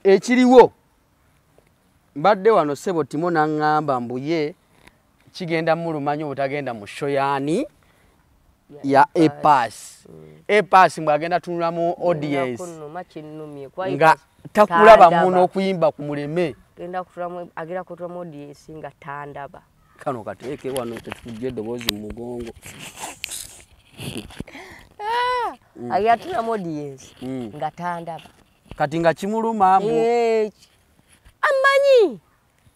ekiriwo mbadde wano sebo Timo nangamba mbuye kigenda mulumanya obutagenda mu shoyani ya epass epass mbagenda tunulamu audience nga takulaba muno okuyimba ku muleme genda kutulamu agira kutulamu audience nga tandaba kano kateeke wano tetujje dobozi mu mugongo agira tulamu audience nga tandaba kati nga kimuluma amanyi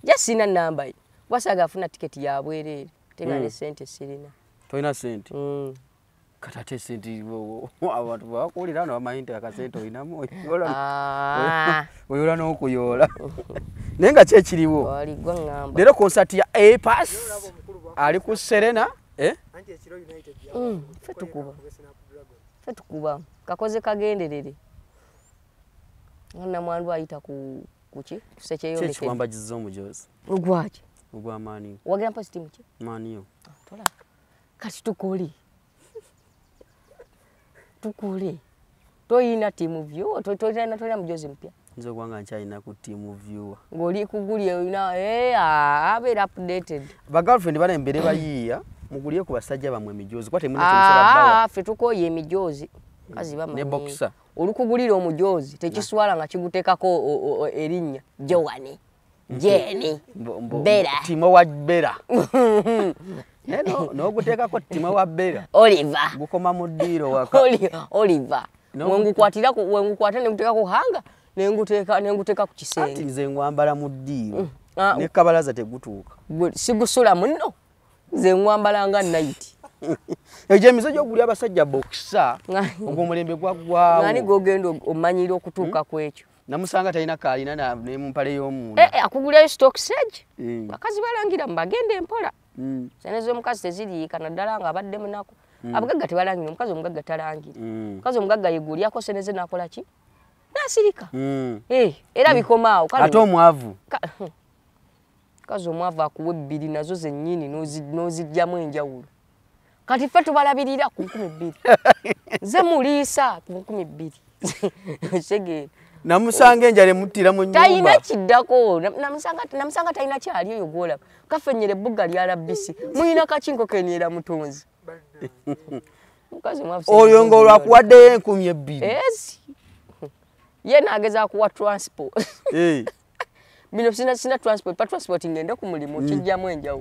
jasina namba wasaga afuna tiketi ya bwerere tenga ne sente sirina toina sente katate sente abantu bakulira no amayinte akasente oinamu oyola no kuyola nenga kyekiriwo waligwa ngamba lero concert ya A-Pass ali ku Serena anti ekiro United fetukuba kakoze kagenderere ngana mwandu ayita ku kuki tusecheyo ne kiwamba jizo omujozi ogwaje ogwa mani wagera post team ki maniyo tola kati tukoli toyina team view toyina mujozi mpya nzo gwanga nchaina ku team viewer ngoli kugulye oyina abe updated ba girlfriend bana embere bayiya muguliye ku basajja bamwe mijozi kwate mune temusala bawa fe tukoye emijozi kazi bama ne boxer olukugulira omujozi tekiswala nga kigutekako erinnya Jowane Jeni Bera Timo wa Bera no gutekako Timo wa Bera Oliver gukoma mudiro waka Oliver wengukwatira ku wengukwatane gutekako hanga nenguteka ku kisenge ati nze ngwambala mudiro ne kabalaza tegutuuka sigusula muno nze ngwambala nga night ejemizo jo guli abasajja boxer ubwo mulembe gwagwawo ngani gogendo omanyira okutuuka kwekyo namusanga talina kalina ne mumpale y'omuntu akugulya stock stage bakazi balangira mbagende empola senezo mukazi teziri kanadala nga abadde munako abagagga tebalangira omukazi omugagga talangira mukazi omugagga yegulyako seneze nakola ki nasirika era bikomaawo kale ate omwavu kazi omwavu akuwe bbiri nazo zennyini nozijjamu enjawulo kati ffe tubalabirira ku 12 ze muliisa ku 12 segera namusanga enjale mutira mu nyumba tayina kiddako namusanga tayina kyali oyo gola kafenyere bugga lyala bisi muyina kakinko kenera mutonzi mukazi mwafu oyo ngolwa kuwadde 12 ye nageza kuwa transport mino sina transport pa transport ngenda ku mulimu kijjamu enjawo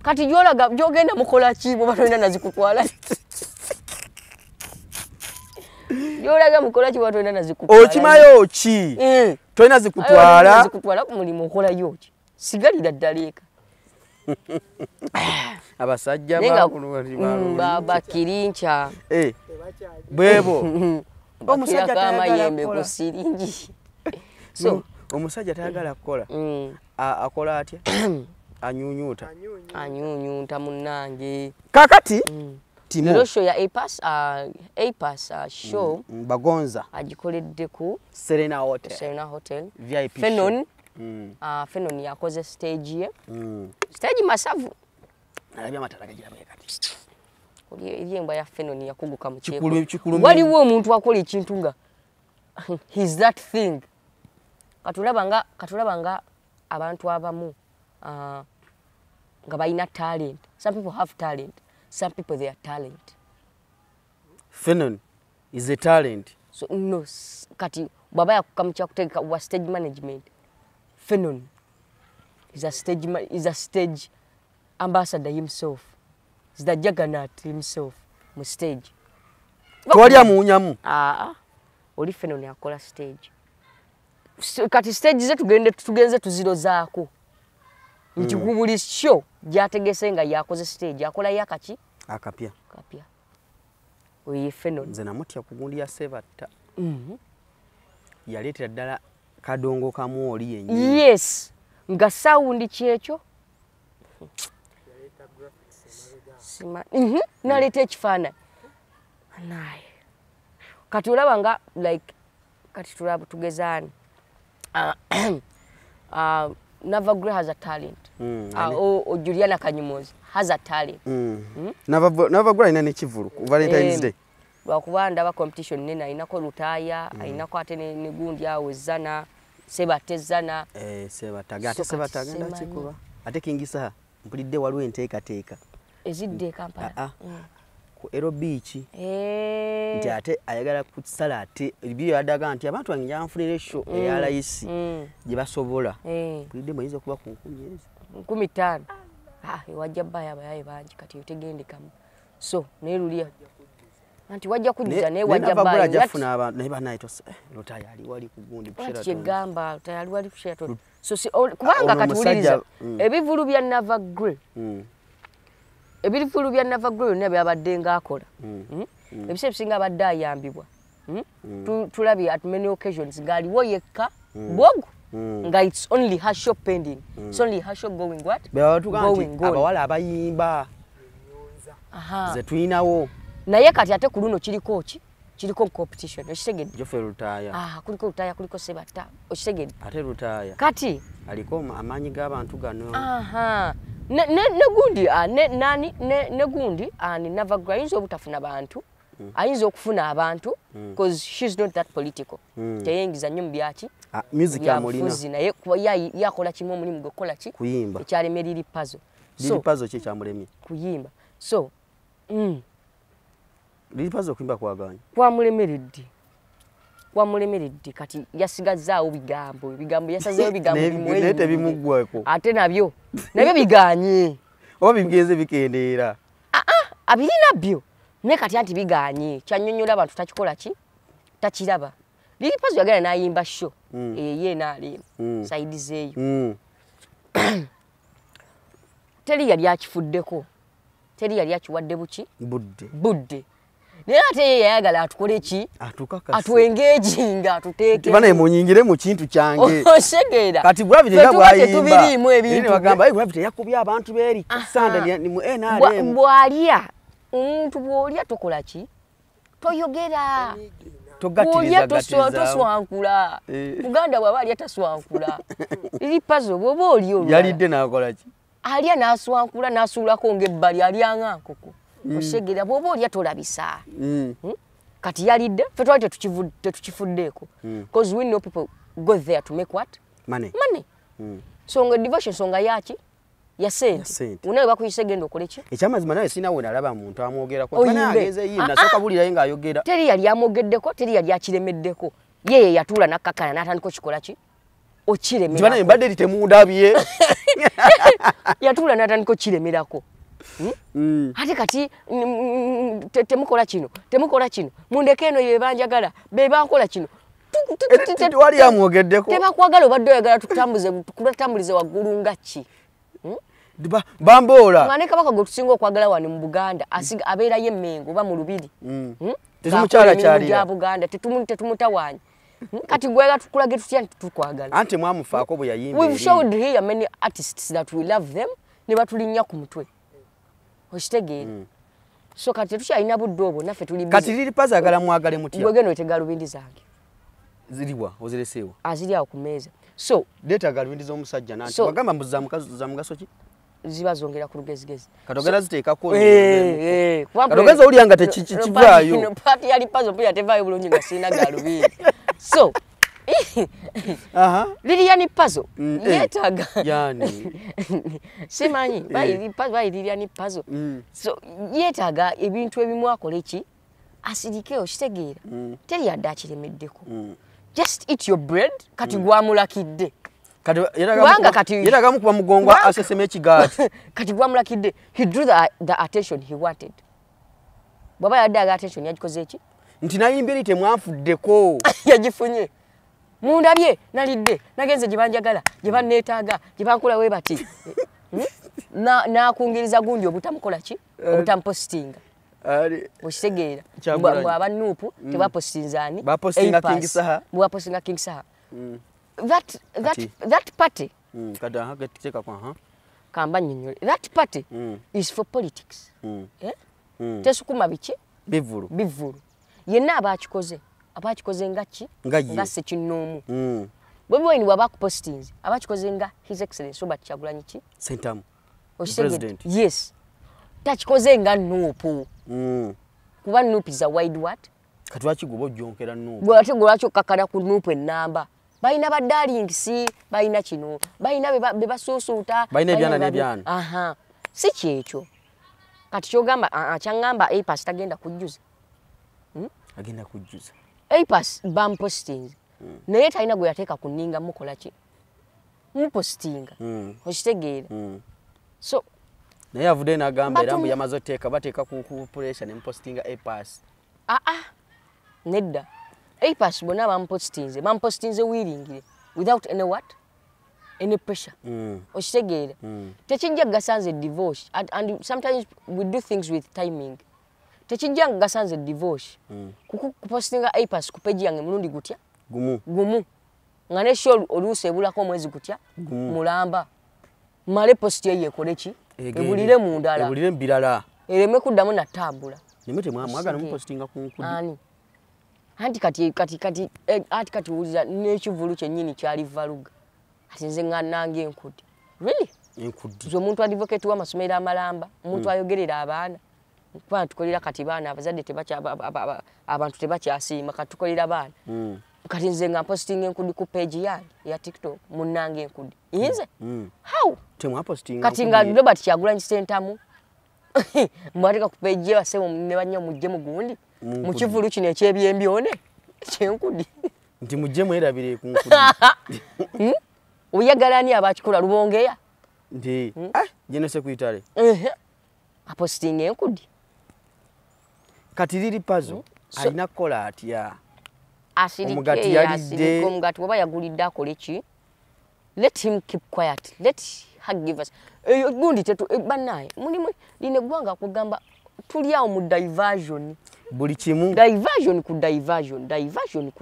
kati jolaga jogenda mukola kibo batolina nazikutwala jolaga mukola kibo batolina nazikutwala okimayo ki tolina zikutwala ku mulimu okola yoki sigalira ddaleka abasajja baba kirincha bwebo omusajja tamayembe ku siringi so omusajja tayagala kukola akola atya anyunyuta munange kakati Timo lero show ya A-Pass show bagonza agikoledde ku Serena Hotel VIP Fenon Fenon yakoze stage ye stage masavu alabya matalaga jirabe kati Iyemba ya Fenon yakuguka mu cheko waliwo omuntu akola ekintu nga he's that thing katulabanga abantu abamu nga bayina talent. Some people have talent, some people they are talent. Fenon is a talent. So no kati baba yakukamcha kuteka wa stage management. Fenon is a stage ambassador himself. Is the juggernaut himself mu stage. Twali amunyamu. Oli Fenon yakola stage. Kati stage ze tugenze tuziro zaako. Nchikubuli show jategese nga yakoze stage yakola yakaki akapya oyi Fenon nze namutya kugundi ya Sebatta yaletera ddala kadongo kamu oli yennyini yes nga sound kyekyo sima naleta ekifana naye kati olaba nga like kati tulaba tugezani Navagre has a talent. Juliana Kanyumozi has a talent. Navagre ina nekivulu ku Valentine's Day. Bakubanda ba competition nena inako lutaya, inako ate ne gundi awo zana Sebatezana Sebataga ate Sebataga ndakikuba ate Kingisa mpulidde waliwo enteekateeka ezidde Kampala ku Ero Beach nti ate ayagala kusala ate ebyo yadaga nti abantu bangi nfunire show eya layisi gye basobola mpulidde muyinza kuba ku 15 wajja baya bayaye bangi kati yotegendekamu so nerulia anti wajja kujja ne wajja baya jafuna abantu ne banaye to lutaya ali wali kugundi kushera to kigamba lutaya ali wali kushera to so si kubanga katuuliriza ebivulu bya Nava Grey ebivulu bya Nava Grey ne byabadde ngaakola ebise bisinga abadde ayambibwa tulabye at many occasions galiwo yekka bogu nga it's only her shop pending it's only her shop going what going abawala abayimba ze tuinawo naye kati ate ku luno kiriko competition okitegedde Jofe Lutaya kuliko Lutaya kuliko Sebata okitegedde ate Lutaya kati aliko amaanyi g'abantu gano ne gundi ne gundi ani Nava Grey ayinza obutafuna bantu ayinza okufuna abantu because she's not that political teyengiza nnyo mu byaki music amulina naye yakola kimu omulimu gwokola ki kuyimba ekyaleme liri puzzle liri puzzle ki kyamulemi kuyimba so liri puzzle kuyimba kwamulemeredde kati yasigazaawo bigambo yasazeewo bigambo nete bimuggweko ate nabyo biganye oba bigenze bikendeera abirina byo ne kati anti biganye kyanyonnyola abantu takikola ki takiraba liri puzzle yagala n'ayimba show ye n'alimba saidi zeeyo teri yali akifuddeko teri yali akiwadde buki budde naye ate ye yayagala atukole ki atwengeejinga atuteeke bana emunyingire mu kintu kyange osegeera kati Gravity nga bwayimba ebintu bagamba Gravity yakubye abantu beeri sanda ni mu NRM bwalya omuntu bwolya tokola ki toyogera togatiriza toswankula muganda bwaba alya taswankula liri puzzle bwoba oli olwo yalidde n'akola ki alya n'aswankula n'asuulako ng'ebbali alya nga nkoko osegera bwoba olya tolabisa kati yalidde ffe twali tetukifuddeeko because we know people go there to make what money so nga devotion songa yaki ya sente unawe bakuyise genda okole ki ekyamazima nawe sinawe nalaba muntu amwogerako bana ageze yinna nasoka bulira nga ayogera teri yali amwogeddeko teri yali akiremeddeko yeye yatula nakakana n'atandika okikola ki okiremera bana embadde litemundabye yatula n'atandika okiremerako ate kati temukola kino mundeke eno yebanjagala bebankola kino wali amwogeddeko tebakwagala obadde oyagala tukutambulize waggulu nga ki bambola ngane kabaka gwe tusinga okwagala wano mu Buganda abeerayo emmengo oba mu Lubiri temukyala kyalira Buganda tetumutawanya kati gwega tukulage tutya tukwagala anti mwamufaako bwe yayimba we've showed here many artists that we love them ne batulinnya ku mutwe okitegeera so kati tukyalina budde obwo naffe tuli kati liri puzzle agala mwagale mutya gwegeno etega lubindi zange ziriwa ozireseewo aziri awo ku meeza so data galubindi z'omusajja nanti wagamba mbuza mugaso ki ziba zongera ku lugezigezi katogera ziteekako katogeza olya nga tekivaayo pati yali puzzle pia tevaayo bulungi nga sirina galubindi so Lilian puzzle yetaga yani simanyi Lilian puzzle so yetaga ebintu ebimu akola ki asirike okitegeera teri yadde akiremeddeko just eat your bread kati gwamulakidde yeraga mukuba mugongo aseseme ekigaati kati gwamulakidde he drew the attention he wanted bwaba yadde aga attention yagikoze eki nti nayimbiri temwafuddeko yagifunye mundabye nalidde nagenze gyebanjagala gyebanneetaaga gyebankola we bati nakungiriza gundi obutamukola ki obutampostinga okitegeera bwaba nuupu tebapostinzaani bapostinga King Saha that party kamba nnyonnyole that party is for politics tesukuma biki bivulu yenna abakikoze nga ki nga Ssekinnoomu bwe bwini bwaba kupostinze abakikoze nga His Excellency Robert Kyagulanyi ki Sentamu president yes takikoze nga nuupu kuba nuupu is a wide what kati lwaki gwe ojjonkera nuupu lwaki kakana ku nuupu ennamba Balina ba darlings, balina kino, balina be basusuuta, balina byana ne byana. Aha. Si kyekyo. Kati kyogamba kyangamba A-Pass tagenda kujjuza. Agenda kujjuza. A-Pass bamposting. Naye talina gwe yateeka ku nninga mukola ki? Mupostinga. Okitegeera. So naye avudde n'agamba era mbu yamaze otteeka bateeka ku pressure ne mupostinga A-Pass. Nedda. A-Pass bonna bampostinze willingly without any what? Any pressure. Okitegeera. Tekijja gasanze divorce and sometimes we do things with timing. Tekijja gasanze divorce. Kupostinga A-Pass ku page yange mulundi gutya? Gumu. Ngane show oluuse ebulako mwezi gutya? Mulamba. Male post ye ekole ki? Ebulire mu ndala. Ebulire mbirala. Ereme kuddamu na tambula. Nimete mwagala mupostinga ku nkudi. Ani. Anti kati uliza n'ekivulu kyennyini kyali valuga. Ati nze ngannange enkudi. Really? Enkudi. Zo omuntu advocate wa masomero amalamba, omuntu ayogerera abaana. Kwa tukolera kati baana abazadde abantu tebakyasiima katukolera baana. Kati nze nga posting enkudi ku page yange ya TikTok munnange enkudi. Inze? How? Temwa posting. Kati nga Robert Kyagulanyi Centamu. Mwateka ku page ya sebo ne banya mujje mugundi. Mu kivulu kino ekyebyembyone kyenkudi. Nti mujje mwerabire ku nkudi. Oyagala ani abakikola lubongeya? Nti jeno se kuitale. Aposting enkudi. Kati liri puzzle alina kola atya. Omugati yalidde. Omugati oba yagulidde akole ki? Let him keep quiet. Let her give us. Gundi tetu banaye. Mulimu line gwanga kugamba tuli awo mu diversion. Buli kimu. Diversion ku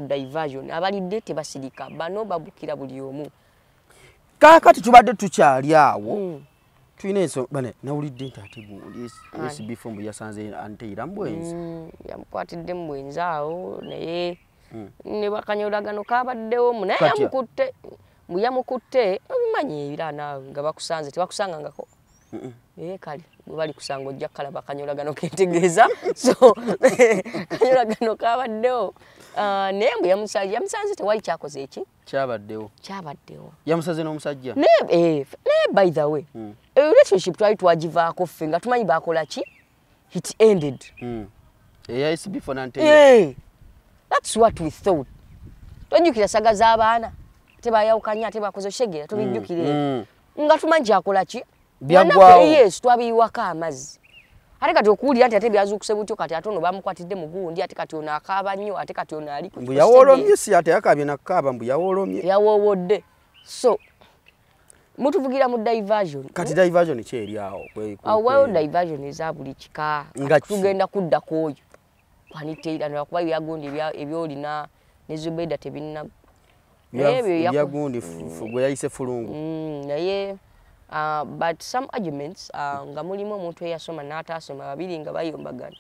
diversion. Abalidde tebasirika. Bano babukira buli omu. Kakati tubadde tukyali awo. Tuyina enso bane nawulidde ntate gundi SB form yasanze anteira mbwenzi. Yamukwatidde mbwenzi awo naye ne bakanyolagano kabaddewo munaye yamukutte omumanyi ebira naawe nga bakusanze tebakusangangako. Kale bwe bali kusanga ojja kalaba kanyolagano kentegeeza so kanyolagano kabaddewo naye mbu yamusanze tewali kyakoze eki kyabaddewo yamusaze n'omusajja naye by the way relationship twali twagivaako ffe nga tumanyi baakola ki it ended eya SB for nante. That's what we thought. Tojjukira saga z'abaana tebayawukanya tebakoze oshegera tobijjukire nga tumanyi akola ki byagwawo. Yes, twabiyiwako amazzi ate kati okuwulira nti ate byazuukuse butyo kati ate ono bamukwatidde mu gundi ate kati ono akaaba nnyo ate kati ono ali mbu yawoolomye si ate yakabye nakkaaba mbu yawoolomye yawoowodde. So mutuvugira mu diversion. Kati diversion kyeri awo awo diversion eza buli kika tugenda kuddako oyo kwaniteera nakuba byagundi ebyolina ne Zubeda tebinna byagundi gwe yayise fulungu naye but some arguments nga mulimu omuntu eyasoma n'ataasoma babiri nga bayombagana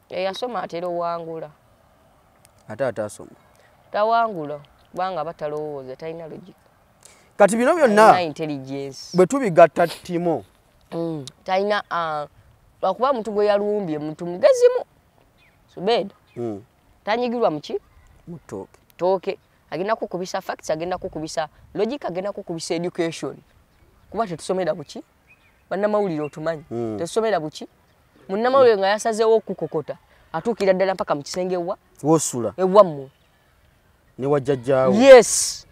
eyasoma atera owangula ate ataasoma tawangula kubanga batalowooza talina logic. Kati bino byonna intelligence bwe tubigatta ttimo talina lwakuba omuntu gwe yalumbye muntu mugezimu Zubeda tanyigirwa muki muttooke agenda kukubisa facts agenda kukubisa logic agenda kukubisa education kuba tetusomera buki bannamawulire otumanyi tetusomera buki munnamawulire nga yasazeewo okukokota atuukira ddala mpaka mu kisenge wosula ewammwe ne wajjajjaawo. Yes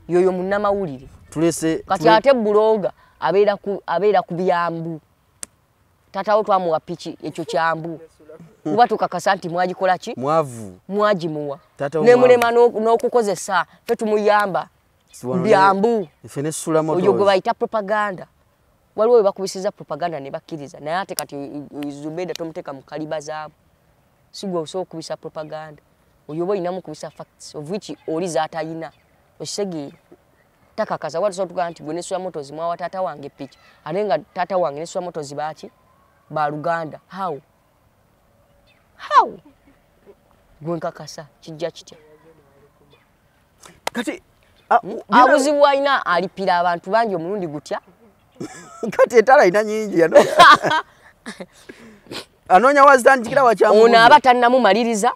yoyo munnamawulire tulese kati ate buloga abeera ku byambu tatawo twamuwa piki ekyo kyambu kuba tukakasa nti mwagikola ki mwagimuwa nemulema n'okukozesa fe tumuyamba byambu oyo gwe bayita propaganda. Waliwo we bakubisiza propaganda ne bakkiriza naye ate kati Zubeda tomuteeka mu kaliba zaabo si gwe osobola okubisa propaganda oyo oba olinamu okubisa facts of which oli zaatayina okitegeera takakasa wali so tugamba nti gwe nesula motozi mwawa taata wange piki ate nga taata wange nesula motozi baaki ba Luganda. How gwe nkakasa kijja kitya kati abuzibu alina alipira abantu bangi omulundi gutya kati etala alina nyingi anoonya wazitandikira wakyamu ono aba tannamumaliriza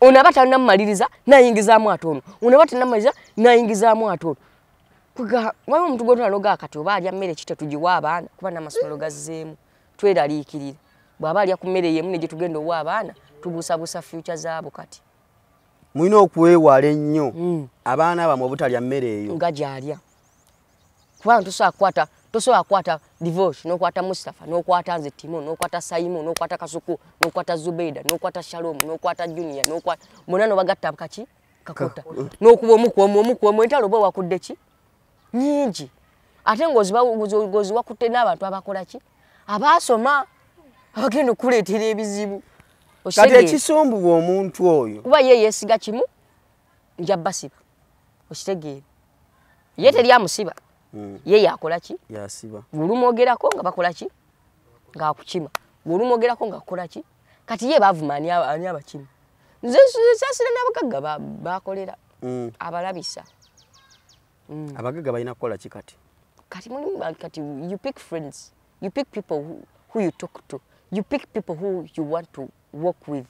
onabata namaliriza nayingizaamu atono onabata namaliriza nayingizaamu atono kuga wayo omuntu gotona noga kati oba alya mmere kite tugiwa abaana kuba n'amasomero gazzeemu tweraliikirira bw'aba alya ku mmere yemu ne gye tugenda owa abaana tubuusabuusa future zaabo kati mulina okwewala ennyo abaana bamwe obutalya mmere eyo nga gy'alya kubanga tosobola kukwata divorce n'okwata Mustafa n'okwata nze Timo n'okwata Simon n'okwata Kasuku n'okwata Zubeida n'okwata Shalom n'okwata Junior n'okwata bonna n'obagatta kaki kakota n'okuba omu entalo oba wakudde ki nyingi ate ngozi wakutte n'abantu abakola ki abaasoma abagenda okuleetera ebizibu kati ekisumbuwa omuntu oyo kuba ye yeesiga kimu nja basiba okitegeera ye teryamusiba ye yakola ki yasiba bulumwogerako nga bakola ki ng'akukima bulumwogerako nga kukola ki kati ye baavuma ani abakima nze saasira n'abagagga bakolera abalabisa abagagga balina kukola ki kati kati you pick friends you pick people who you talk to you pick people who you want to work with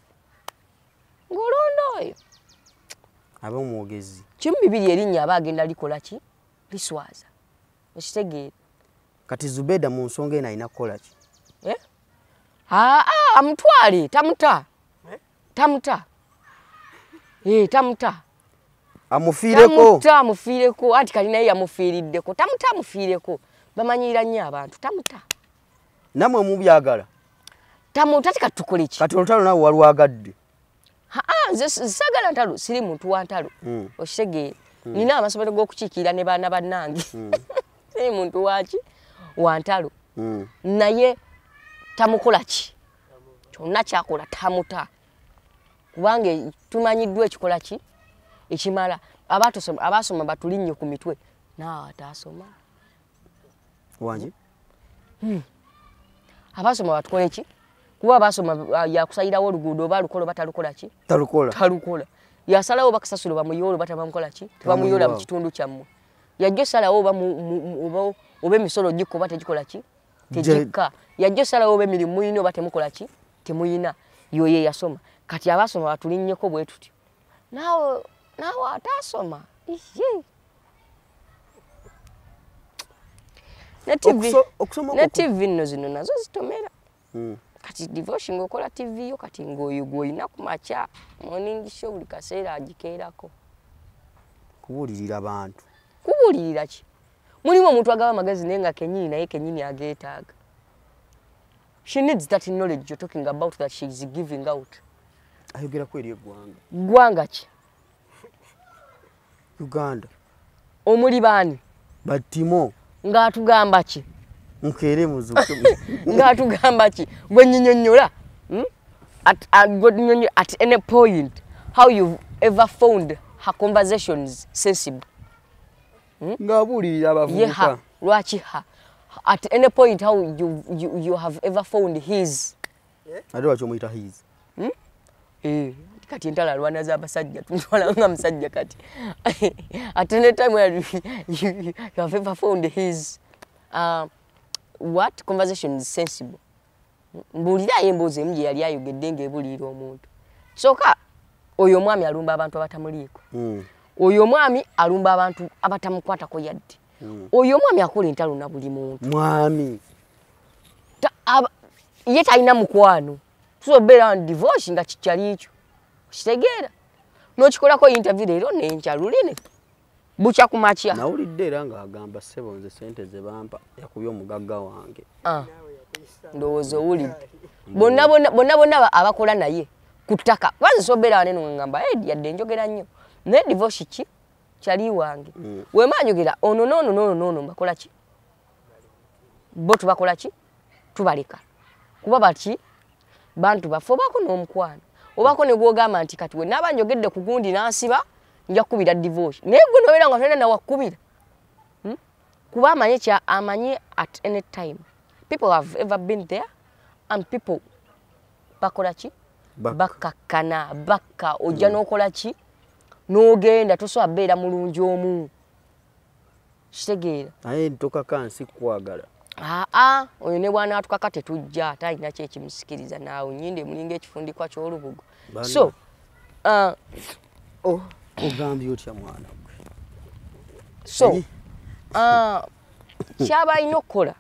ngolonda oyo ab'omwogezi kimu bibiri erinnya aba agenda likola ki liswaza okitegeera kati Zubeida mu nsonga eno alina kukola ki amutwale tamuta amufiireko anti kali naye yamufiiriddeko tamuta amufiireko bamanyira nnyo abantu tamuta namwe mubyagala tamuta kati tukole ki kati olutalo nawe walwagadde nze sagala ntalo siri muntu wa ntalo okitegeera nina amasomero g'okukiikirira ne baana bannange siri muntu waki wa ntalo naye tamukola ki kyonna kyakola tamuta kubanga tumanyiddwa ekikola ki ekimala abaasoma batulinnyo ku mitwe naawe ataasoma wangi abaasoma batukole ki kuba abaasoma yakusayirawo oluguudo oba alukola oba talukola ki talukola yasalawo bakasasula bamuyoola oba tabamukola ki tebamuyoola mu kitundu kyammwe yajja osalawo oba emisolo gikka oba tegikola ki tegikka yajja osalawo oba emirimu muyina oba temukola ki temuyina yoye yasoma kati abaasoma batulinnyeko bwe tutyo naawe ataasoma ne TV nno zino nazo zitomera kati divorce ng'okola TV yo kati ng'oyina ku makya morning show buli kaseera agikeerako kubuulirira abantu kubuulirira ki mulimu omuntu agaba amagezi naye nga kenyini naye kenyini ageetaaga she needs that knowledge you're talking about that she is giving out ayogera ku eri eggwanga ki Uganda omuli baani Batimo ng'atugamba ki mukere muzuke ng'atugamba ki gwe nnyonnyola at any point how you've ever found her conversations sensible ng'abuulirira abavubuka lwaki at any point how you have ever found his ate lwaki omuyita his kati entala alwana z'abasajja tumutwala nga musajja kati at any time where you have ever found his what conversation is sensible mbuulira emboozi emu gye yali ayogedde ng'ebuulirira omuntu soka oyo omwami alumba abantu abatamuliiko oyo omwami alumba abantu abatamukwatako yadde oyo omwami akola entalo na buli muntu mwami ye talina mukwano tusobeera divorce nga kikyali ekyo kitegeera n'okikolako interview leero n'enkya luline bukya ku makya nawulidde era ng'agamba ssebo nze sente ze bampa yakubye omugagga wange ndowooza owulidde bonna abakola naye ku ttaka banze sobeera waneno ngamba yadde njogera nnyo naye divorce ki kyali wange wema njogera ono noono bakola ki bo tubakola ki tubaleka kuba bati bantu baffe obaako n'omukwano obaako ne gwogamba nti kati we naaba njogedde ku gundi n'ansiba nja kukubira divorce naye gwe nobeera nga tolina nawakubira kuba amanye at any time people have ever been there and people bakola ki bakkakkana bakka ojja n'okola ki n'ogenda tosobola beera mulungi omu kitegeera naye tokakansi kwagala oyo ne bw'anaatukaka tetujja ate alina ki ekimusikiriza naawe nnyinde mulinga ekifundikwa ky'olubugo so ogambye otya mwana so kyaba ino kola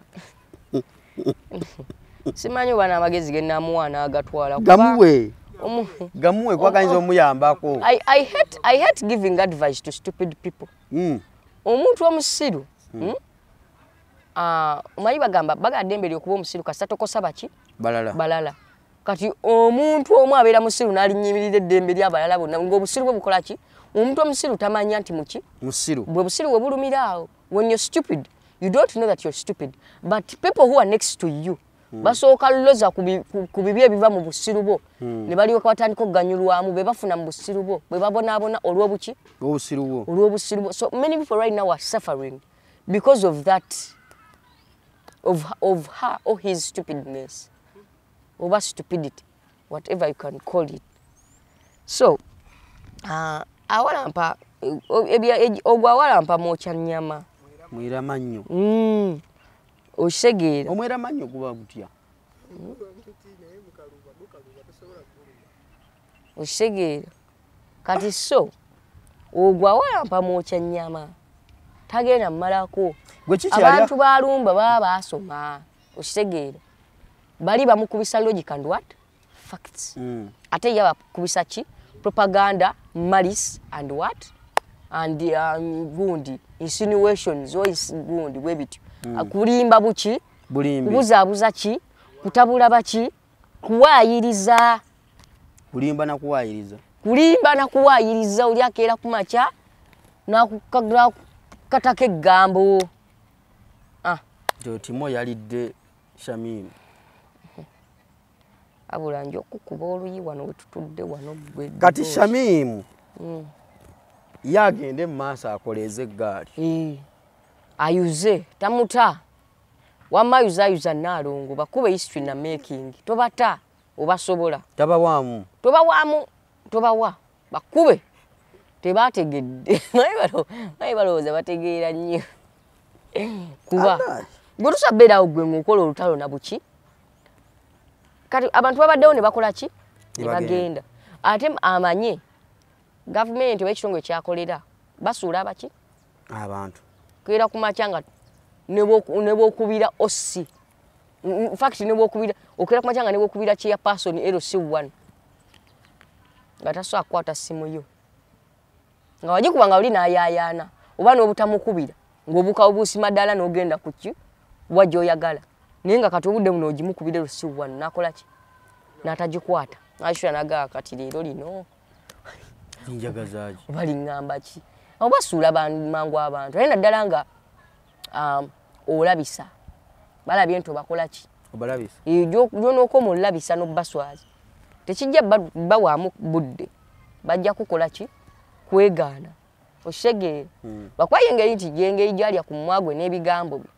simanyi bana amagezi gennamuwa n'agatwala gamuwe kwaganyza omuyambako. I hate giving advice to stupid people. Omuntu omusiru omanyi bagamba bagadde embere okuba omusiru kasita tokosa baki balala kati omuntu omu abeera musiru n'alinyimirira eddembe ly'abalala bonna ng'obusiru bwe bukola ki omuntu omusiru tamanya nti muki musiru bwe busiru bwe bulumira awo. When you're stupid you don't know that you're stupid but people who are next to you basooka loza ku bibi ebiva mu busiru bwo ne balyoka batandika okuganyulwamu be bafuna mu busiru bwo bwe babonaabona olw'obuki olw'obusiru bwo. So many people right now are suffering because of that of her or his stupidness or stupidity, whatever you can call it. So awalampa ogwawalampa mwocha nnyama mwira mannyo osegera omwera mannyo guba gutya osegera kati so ogwawalampa mwocha nnyama tagenda mmalako abantu balumba baba basoma osegera bali bamukubisa logic and what facts ate yaba kubisa ki propaganda malice and what and gundi insinuations or gundi webiti akulimba buki kubuzabuza ki kutabula baki kuwayiriza kulimba na kuwayiriza oli akeera kumacha nakukagira katake gambo Timo yalidde Shamim abula njo kukuba oluyi wano wetutudde wano kati Shamim yagende maaso akoleze eggaali ayuze tamuta wamma ayuza nalongo bakube history na making tobata obasobola tobawa bakube tebategedde naye balowooza bategeera nnyo kuba gwe tusabeera awo gwe ng'okola olutalo na buki kati abantu babaddewo ne bakola ki ne bagenda ate amanye gavumenti w'ekitongole kyakolera basuula abaki abantu kwera kumakya nga ne bwokubira osi in fact ne bwokubira okwera kumakya nga ne bwokubira kya person LC1 nga taso akwata simu yo nga wajikuba nga oli n'ayaayaana oba n'obutamukubira ng'obuka obusima ddala n'ogenda ku ki wajja oyagala naye nga kati obudde buno ogimukubira LC1 nakola ki n'atagikwata ayishura nagaa kati leero lino njagazaaki bali ngamba ki obasuula mangu abantu naye naddala nga olabisa balabye nti obakola ki obalabisa gy'onookoma olabisa n'obbaswazi tekijja bawaamu budde bajja kukola ki kwegaana oshegeera bakwaye engeri nti gyengeri gyalya ku mumwagwe n'ebigambo bye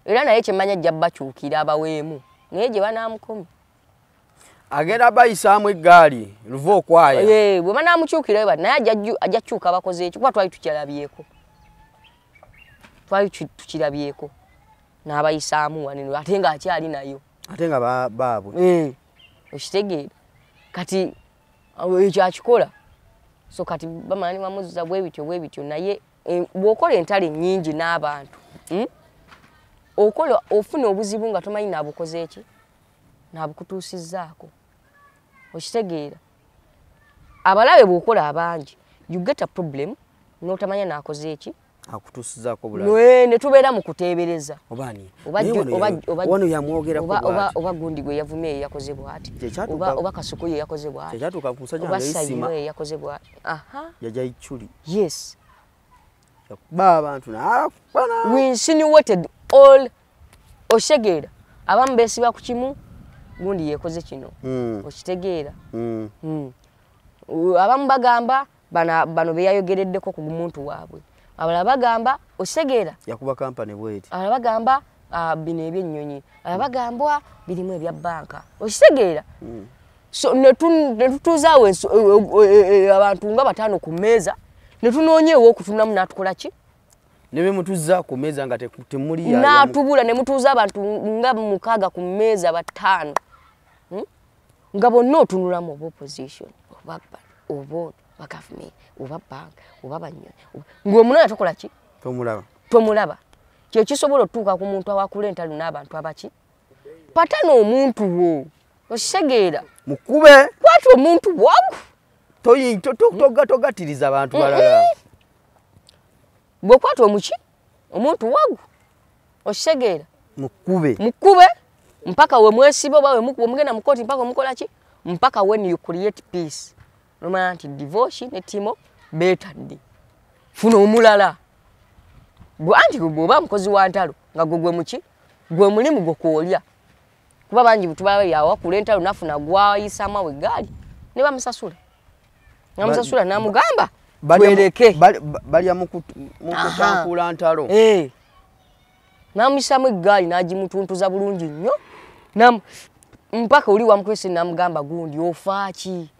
era naye kyemmanya ajja bakyukira abaweemu naye gye banaamukomye agenda bayisaamu eggaali luva okwaya bwe banaamukyukira bati naye ajja kyuka bakoze ekyo kuba twali tukirabyeko n'abayisaamu wanino ate nga akyali nayo ate nga baabwe okitegeera kati ekyo akikola so kati bamanyi bamuzza bwebityo naye bw'okola entale nnyingi n'abantu okola ofuna obuzibu nga tomanyi naabukoze eki naabukutuusizzaako okitegeera abalabe bw'okola abangi you get a problem n'otamanya naakoze eki akutuusizzaako ne tubeera mu kuteebereza wano yamwogerako oba gundi gwe yavumye ye yakoze bw'ati oba kasuku ye yakoze bw'ati kyatuuka ku musajja oba sayino ye yakoze bw'ati yajja ichuli yes yakuba abantu we insinuated all oshegeera abamu beesiba ku kimu gundi yekoze kino okitegeera abamu bagamba bano beyayogereddeko ku muntu waabwe abalala bagamba oshegeera yakuba kampani bweti abalala bagamba bino ebyennyonyi abalala bagambwa birimu ebya banka okitegeera so netutuuzaawo abantu nga bataano ku mmeeza netunoonyeewo okutunamu n'atukola ki ne bemutuzza ku mmeeza nga temuli n'atubula ne mutuuza abantu nga 6 ku mmeeza 5 nga bonna otunulamu oba opposition obo bakafumi oba bank oba banyo ng'omunana tokola ki tomulaba kyo kisobola otuuka ku muntu awakula entalo n'abantu abaki patana omuntu wo oshegeera mukube kwatwa omuntu wagu togatiriza abantu balala bwe kwatwa omuki omuntu wagu oshegeera mukube mpaka we mwesibo bawe mugenda mu kooti mpaka omukola ki mpaka when you create peace nomanya nti divorce ne timo betadde funa omulala anti bw'oba mukozi wa ntalo nga gwe muki gwe mulimu gwokoolya kuba bangi butubawe yawakula entalo nafuna gwayisaamu awo eggaali ne bamusasula namusasula namugamba twereke balya mukutankula ntalo namuyisamu eggaali nagimutuntuza bulungi nnyo mpaka oli wamukwese namugamba gundi ofaaki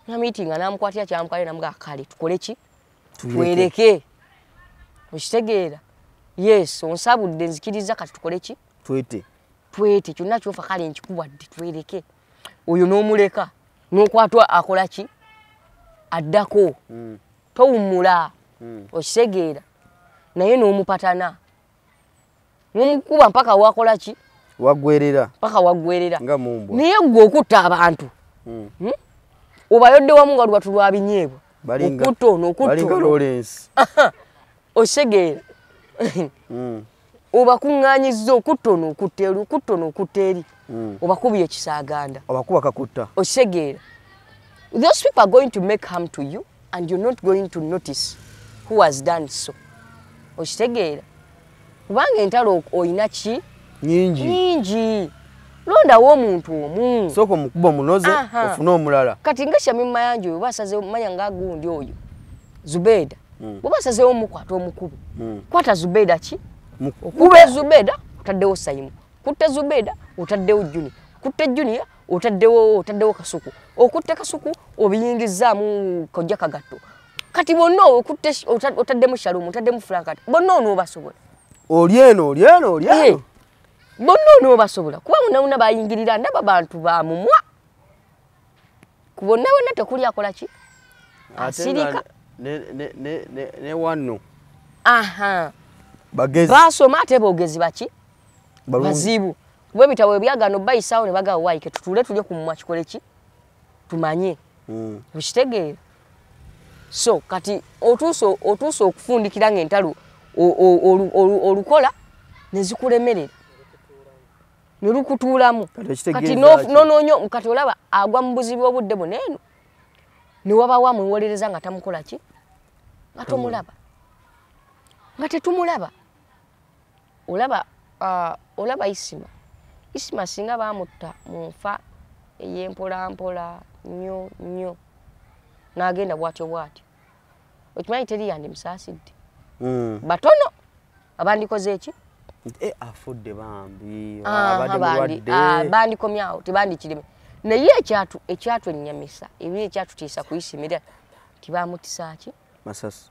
namiitinga namukwatira kyamukwatira namugamba kale tukole ki twereke okitegeera yes onsabudde nzikiriza kati tukole ki twete kyonna kyofa kale nkikubwadde twereke oyo n'omuleka n'okwatwa akola ki addako towummula okitegeera naye n'omupatana n'omukuba mpaka wakola ki mpaka waggwerera naye gwe okutta abantu obayodde wamu nga lubatu lwa binyeebwa okuttono osegeera obakuŋŋaanyizza okuttono okutta eri obakubye ekisaaganda obakuba kakutta osegeera those people are going to make harm to you and you're not going to notice who has done so okitegeera kubanga entalo oyina ki nyingi londawo omuntu omu sooka omukuba munoze ofune omulala kati nga Shamima Mayanja oyo basazeewo manya nga gundi oyo Zubeda bwe basazeewo omukwata omukubi kwata Zubeda ki okube Zubeda otaddewo Saimu kutte Zubeda otaddewo Juni kutte Juni otaddewo Kasuku okutte Kasuku obiyingizaamu kojja kagatto kati bonna okutte otaddemu Shalom otaddemu Frankat bonna onoobasobola olyeno bonna onoobasobola kuba munauna bayingirira ndaba bantu bamumwa ku bonna bonna tekuli akola ki asirika ne wano basoma ate boogezi baki bazibu kuba ebitabo ebyagano bayisaawo ne bagawa waike tutule tulye ku mumwa kikole ki tumanye okitegeera so kati otuuse okufundikira ng'entalo olukola ne zikulemerera ne lukutuulamu kati nonoonyo kati olaba agwa mu buzibu obudde buneeno ne wabawo amuwolereza nga tamukola ki nga tomulaba nga tetumulaba olaba Isima singa bamutta mu nfa ey'empolampola nnyo n'agenda bwatyo okimanyi teri yandimusaasidde batono abandikoze eki afudde bambi bandikomyawo tebandikirime naye ekyatu ennyamisa ebiri ekyatutiisa ku Isimira tibamutisaaki masasi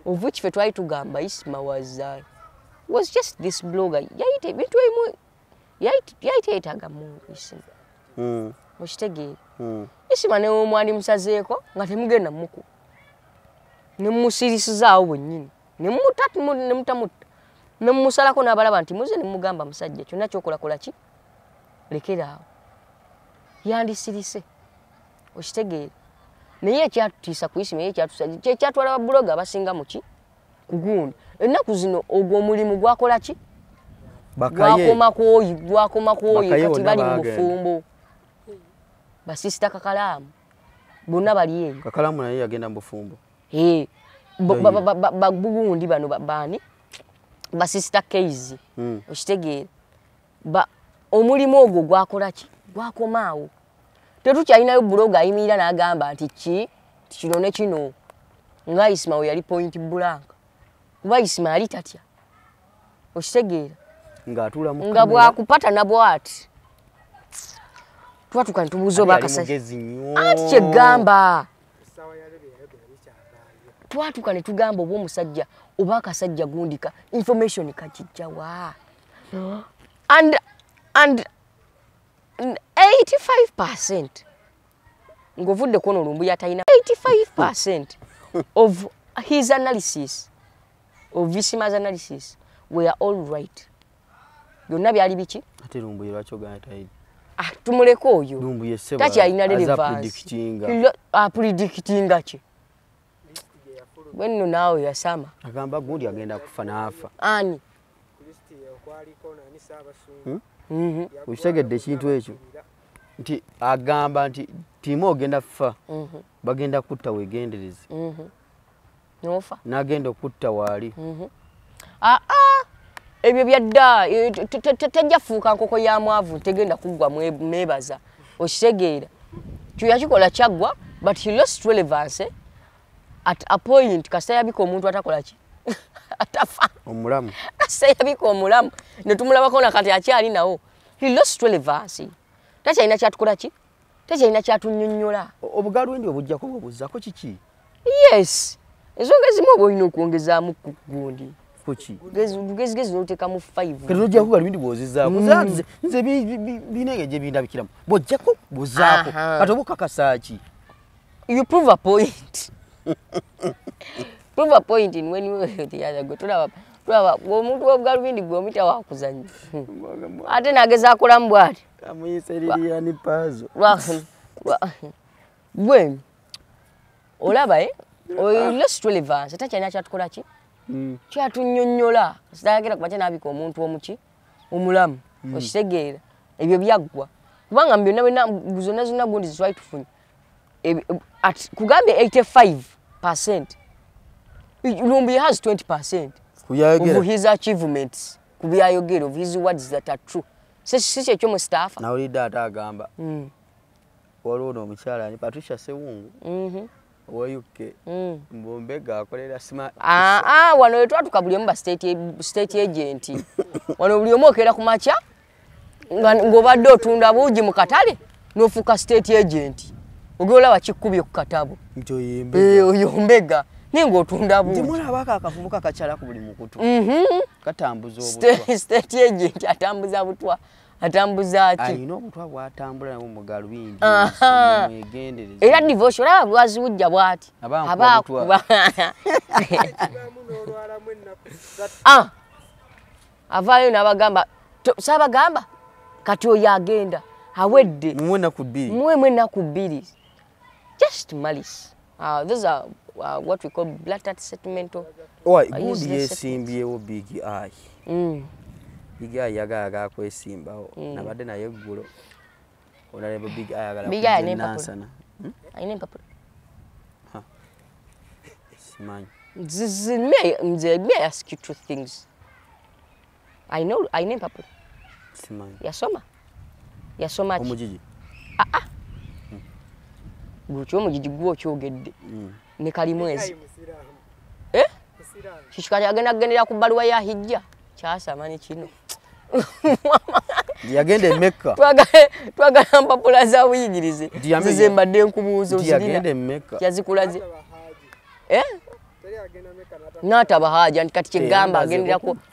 of which fe twali tugamba Isima was just this blogger yayita ebintu ebimu yayita yetaaga mu Isima okitegeera Isima ne omwandi musazeeko nga temugenda muku ne musirisizawo bwennyini ne mutamutta ne mumusalako n'abalaba nti muze ne mugamba musajja kyonna kyokolakola ki lekeraawo yandisirise okitegeera naye ekyatutiisa ku Isima ekyatwala babuloga abasinga muki ku gundi ennaku zino ogwo omulimu gwakola ki gwakoma kwoyi kati bali mu bufumbo basisita Kakalaamu bonna bali eyo Kakalaamu naye yagenda mu bufumbo bagundi bano baani basisita Keizi okitegeera omulimu ogwo gwakola ki gwakomaawo tetukyalinayo buloga ayimirira n'agamba nti kino ne kino nga Isima we yali point blank kuba Isima yali tatya okitegeera nga bwakupata nabwati twatuka nitubuuza oba anti kyegamba twatuka ne tugamba oba omusajja oba akasajja gundika information kajijjawa and 85% ngovudde kono Lumbuya talina 85% of his analysis of Visima's analysis were all right. Byonna byali biki? Ate Lumbuya lwaki ogana tayidi? Tumuleko oyo. Lumbuya seba. Taki alina relevance. Predictinga ki? Bwenno naawe yasama. Agamba gundi agenda kufa n'afa. Ani? Ukitegedde ekintu ekyo nti agamba nti timu ogenda kufa bagenda kutta wegendereze nofa n'agenda okutta waali ebyo byadda tejja fuuka nkoko ya mwavu tegenda kuggwa mwebaza okitegeera kyo yakikola kyaggwa but he lost relevance at a point kasita yabika omuntu atakola ki atafa omulamu kasita yabika omulamu ne tumulabako na kati akyali nawo he lost relevance takyalina kyatukola ki takyalina kyatunnyonnyola obugalwendi obujjako bwobuzzaako kiki yes ensonga ezimu oba olina okwongezaamu ku gundi kuki gezi n'oteekamu 5 kati ojjako galwendi bw'ozizzaako nze binenge gye bindabikiramu bw'ojjako buzzaako kati oba okakasa ki you prove a point prove a point in when you the other go tulaba omuntu w'obugalubindi gw'omita wakuzannya ate nageza akolamu bw'ati amuyise Lilian Pazo gwe olaba lost relevance takyalina kyatukola ki kyatunnyonnyola sitayagera kuba kyanabika omuntu omuki omulamu okitegeera ebyo byaggwa kubanga byonna zonna gundi zitwali tufunye kugambye 85% Lumbuya has 20% of his achievements kubyayogera of his words that are true si kyekyo mu staffa nawulidde ate agamba waliwo n'omukyala ni Patricia Sewungu owa UK Mbombega akolera sima wano wetwatuka buli omu ba state agent wano buli omu okeera ku makya ng'obadde otunda buugi mu katale n'ofuuka state agent ogolaba kikkubye ku katabo nti oyombega ninga otunda buugi ndimulabako akavubuka kakyala ku buli mukutu katambuza obutwa state agent atambuza butwa atambuza ki alina obutwa bw'atambula nabwo mu galubindi mwegendereza era divorce olaba bwaziwujja bw'ati abaakuba avaayo n'abagamba saabagamba kati oyo agenda awedde muwe ennaku bbiri muwemu ennaku bbiri just malice those are what we call blatant settlement gundi yeesimbyewo Big Eye Big Eye yagala kwesimbawo nabadde naye eggulo olaba Big Eye ayagala kunansana ayina empapula simanyi may I ask you two things ayina empapula simanyi yasoma ki omugigi gwe omugigi gwe okyogedde ne kalimwezi kikikati agenda kugendera ku bbaluwa ya hijja kyasamani kino yagenda Mecca twagala mpapula za buyigirize zize mbadde nkubuuzo zirina yazikulaze n'ataba haja nti kati kyegamba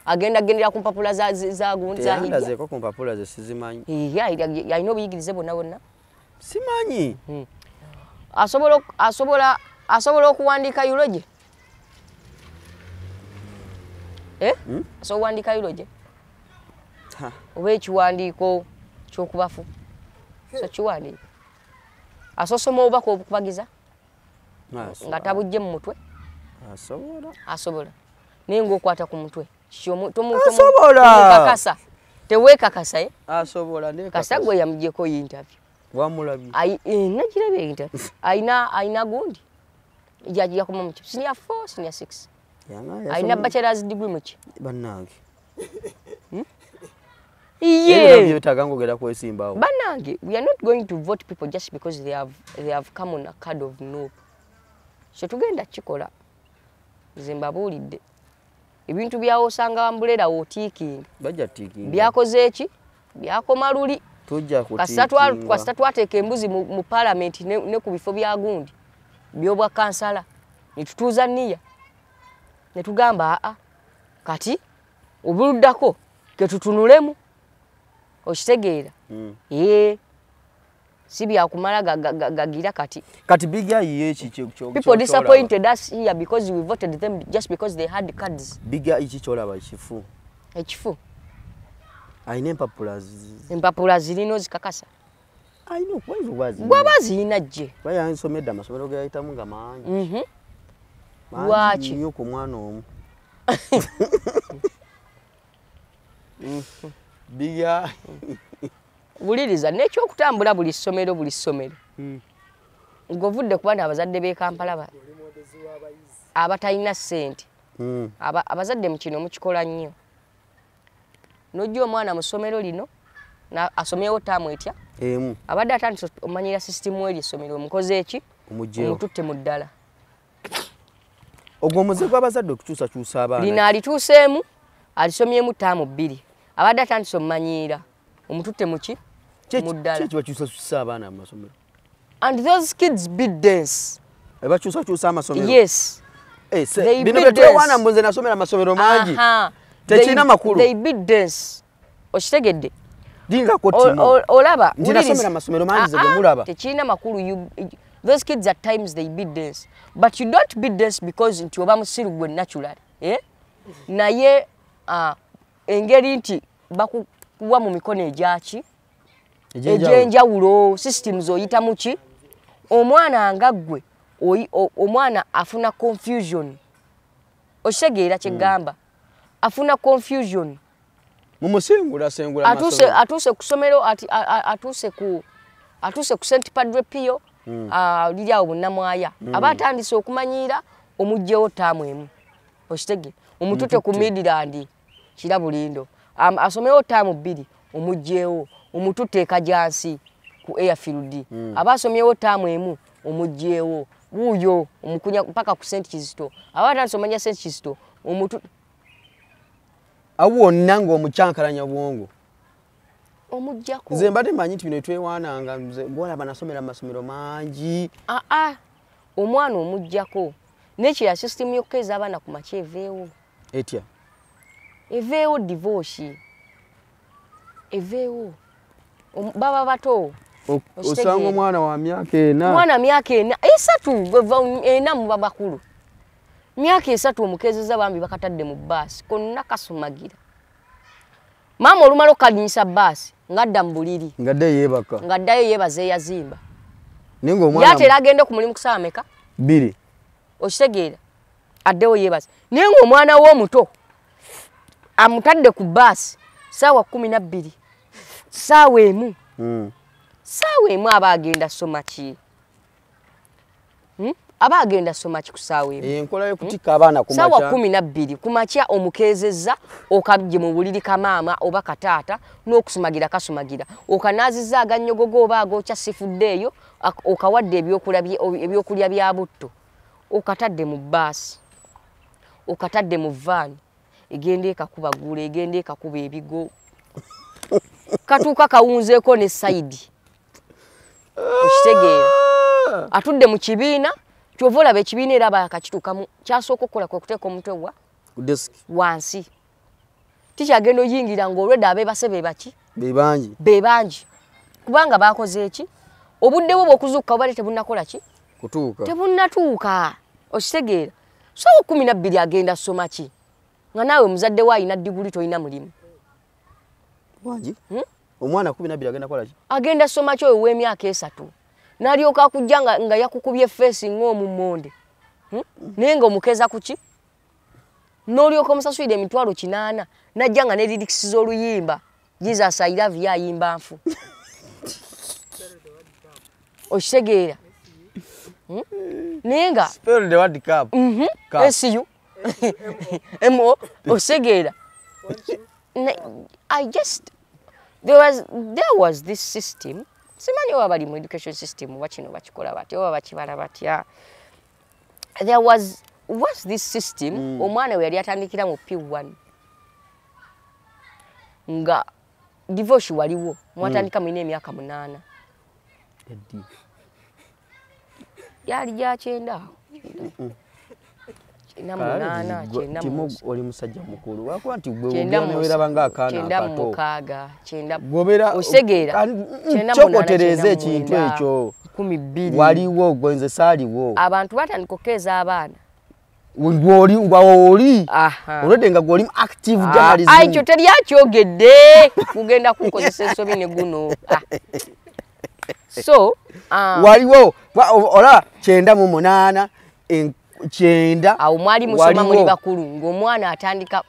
agenda ku mpapula za gundi za hijja yandazeeko ku mpapula ze sizimanyi yalina obuyigirize bonna simanyi asobola okuwandiika eulogy asobola okuwandiika eulogy oba ekiwandiiko ky'okubafu so kiwandiika asosoma obubaka obukubagiza nga tabujje mu mutwe asobola naye ng'okwata ku mutwe tomukakasa teweekakasa kasa gwe yamugyeko interview wamulabye nagirabye interview ayina gundi yakoma muki senior 4 senior 6 ayina bachelor's degree muki bannange Banange, we are not going to vote people just because they have come on a card of no. So tugenda chikola Zimbabwe ebintu byawo sanga ambulera otiking bajja tiking byakoze eki byakoma luli tujja ku kasita twateka embuzi mu parliament ne ku bifo bya gundi byobwa kansala nitutuuza nniya ne tugamba kati obuluddako ke tutunulemu okitegeera sibi akumala gagira kati biga yiye people disappointed us here because we voted them just because they had cards. Biga ichi cholaba ekifu aine empapula zilino zikakasa aine okwezo gwazi je baya nsomedda amasomero ge yayitamu nga mangi lwaki nyo ku mwana omu biga buliriza nekyo okutambula buli somero ngovudde kubanda abazadde be Kampala abatayina sente abazadde mu kino mukikola nnyo nojjo omwana mu somero lino na asomeyo tamu etya abadde atandise omanyira system eri somero mukoze eki omututte mu ddala ogwo muze gw'abazadde okukyusa abaana lina alituuseemu alisomyemu tamu 2 abadde atandise omanyira omututte muki mu ddala kibakyusa abaana mu masomero and those kids beat dance bakyusa amasomero yes bino betwewaana mbuze nasomera amasomero mangi tekina makulu they beat dance okitegedde dinga kotimo olaba ndinasomera amasomero mangi ze mulaba tekina makulu those kids at times they beat dance but you don't beat dance because nti oba musiru gwe natural naye engeri nti bakuwa mu mikono ejaki ejenjawulo systems oyita muki omwana ngagwe omwana afuna confusion oshegeera kigamba afuna confusion mumusengula atuse kusomero atuse ku St Padre Pio liryawo bunnamwaya abatandise okumanyira omujjewo tamu oshitege omutute ku Midland kirabulindo asomewo tamu 2 omujjewo omutute ekajansi ku Airfield abasomyewo tamu 1 omujjewo buyo omukunya mpaka ku St Kizito abatandise omanya St Kizito omutute awo nango omucyankalanya bwongo omujjako nze mbadde manyi nti bino twewaananga nze ngola banasomera amasomero mangi omwana omujjako nekira system yokeza abana ku machi eveewo etya eveewo divorce eveewo baba bato osanga omwana wa myaka 4 mwana myaka 3 mu babakulu myaka 3 omukezeza bambi bakatadde mu bus konna kasumagira mama olumalo kalinyisa bus ngadda mbuliri ngaddayo yebaze yazimba ningo omwana yatera agende ku mulimu kusaba meka 2 okitegeera addewo yebaze ningo omwana wo muto amutadde ku bus sawa 12 sawa emu sawa emu abagenda somachi abagenda somachi kusawa emu enkola yo kutika abaana ku macha sawa 12 kumacha omukezeza okabye mu buliri kamaama oba kataata n'okusumagira kasumagira okanaziza aganyogogo oba agocha sifuddeyo okawadde ebyokulya bya butto okatadde mu bus okatadde mu van egende ekakubagula egende ekakuba ebigo katuuka kawunzeeko ne side okitegeera atudde mu kibiina kyovola be kibiina era bakakitukamu kyasooka okukola kwe kuteeka omutwe wa desk wansi tikyagenda oyingira ng'olwedde abeebase be bangi kubanga bakoze eki obudde bwo bw'okuzuuka obale tebunnakola ki tebunnatuuka okitegeera so 12 agenda soma ki nga naawe muzadde wa ayina diguli toyina mulimu wangi omwana 12 agenda kola ki agenda soma ki oyo w'emyaka 3 nalyoka akujja nga yakukubye face ng'omumonde naye nga omukeza kuki n'olyoka omusasuyire emitwalo 8 najja nga ne lyrics z'oluyimba Jesus I love you ayimba nfu okitegeera naye nga spell the word cup SU okitegeera I just there was this system simanyi oba bali mu education system bakino bakikola batya oba bakibala batya there was this system omwana we yali atandikira mu P1 nga divorce waliwo mwatandika mwine emyaka 8 yali ja 9 na munana chenda timu oli musajja mukulu wakuba nti gwe ogera banga akaana akato chenda gobera osegeera chenda chokotereze ekintu ekyo 12 waliwo gwenze saliwo abantu batandika okeza abaana ngoli olwedde nga gwoli active journalism ekyo teri akyogedde kugenda kukozesa ensobi ne guno so waliwo ola 98 chenda awo mwali musoma muri bakulu ng'omwana atandika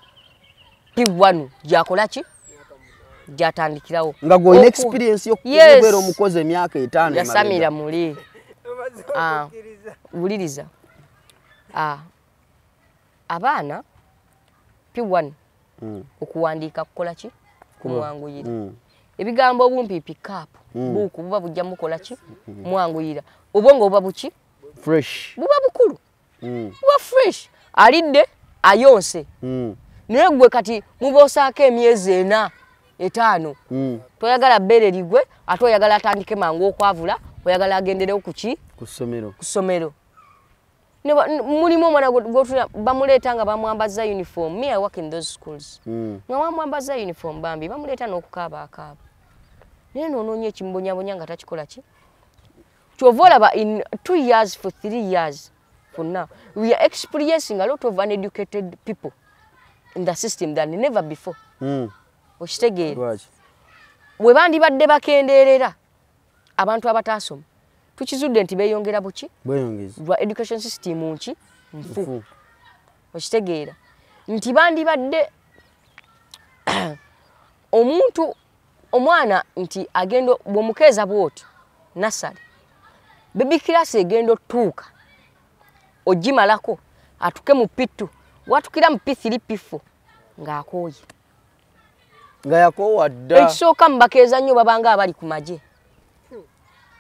P1 jakola ki jatandikirawo nga gwolina experience y'okubeera omukozi emyaka 5 yasamira muli buliriza abaana P1 okuwandiika kukola ki kumwanguyira ebigambo obumpipi cap buku buba bujja mukola ki mwanguyira obwongo buba buki fresh buba bukulu buba fresh alidde ayonse naye gwe kati mubosaako emyezi 4 5 toyagala bbeere ligwe ate oyagala atandike mangu okwavula oyagala agenderewo kuki ku ssomero mulimu omwana bamuleeta nga bamwambaza uniform. Me I work in those schools. Nga bamwambaza uniform bambi bamuleeta n'okukaaba naye noononya ekimbonyabonya nga takikola ki kyova olaba in 2 years for 3 years for now we are experiencing a lot of uneducated people in the system than never before. Okitegeera bwe bandibadde bakendeerera abantu abataasoma tukizudde nti beeyongera buki lwa education system nki nfu okitegeera nti bandibadde omwana nti agendo bw'omukeeza bwoti nasale baby class egendo otuuka ogimalako atuke mu P2 watukira mu P3 P4 ng'akooye nga yakoowa dda ekisooka mu bakeeza nnyo babanga abali ku magye